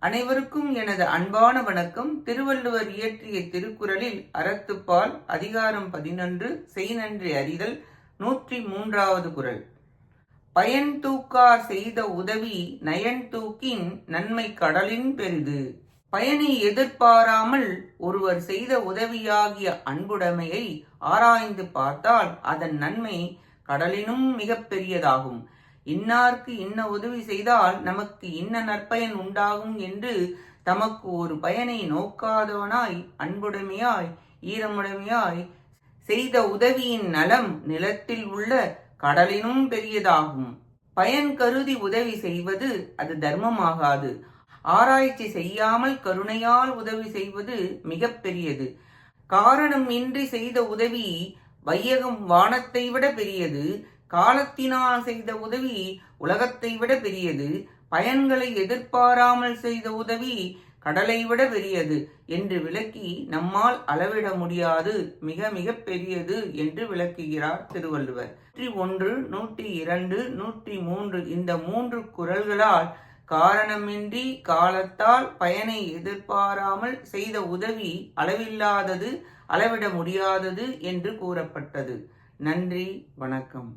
அனைவருக்கும் எனது அன்பான வணக்கம். திருவள்ளுவர் இயற்றிய திருக்குறளில் அறத்துப்பால் அதிகாரம் 11 செய்நன்றி அறிதல் 103வது குறள். பயன் தூக்கார் செய்த உதவி நயன் தூக்கின் நன்மை கடலின் பெரிது. பயனை எதிர்பாராமல் ஒருவர் செய்த உதவியாகிய அன்புடைமையை ஆராய்ந்து பார்த்தால் அதன் நன்மை கடலினும் மிக பெரியதாகும். இன்னார்க்கு இன்ன உதவி செய்தால் நமக்கு இன்ன நற்பயன் உண்டாகும் என்று தமக்கு ஒரு பயனை நோக்காதவனாய் அன்புடைமையாய் ஈரமுடைமையாய் செய்த உதவியின் நலம் நிலத்தில் உள்ள கடலினும் பெரியதாகும். பயன் கருதி உதவி செய்வது அது தர்மமாகாது. ஆராய்ச்சி செய்யாமல் கருணையால் உதவி செய்வது மிக பெரியது. காரணம் இன்றி செய்த உதவி வையகம் வானத்தை விட பெரியது. காலத்தினால் செய்த உதவி உலகத்தை விட பெரியது. பயன்களை எதிர்பாராமல் செய்த உதவி கடலை விட பெரியது என்று விளக்கி நம்மால் அளவிட முடியாது மிக மிக பெரியது என்று விளக்குகிறார் திருவள்ளுவர். 101, 102, 103 இந்த 3 குறள்களால் காரணமின்றி காலத்தால் பயனை எதிர்பாராமல் செய்த உதவி அளவில்லாதது, அளவிட முடியாதது என்று கூறப்பட்டது. நன்றி, வணக்கம்.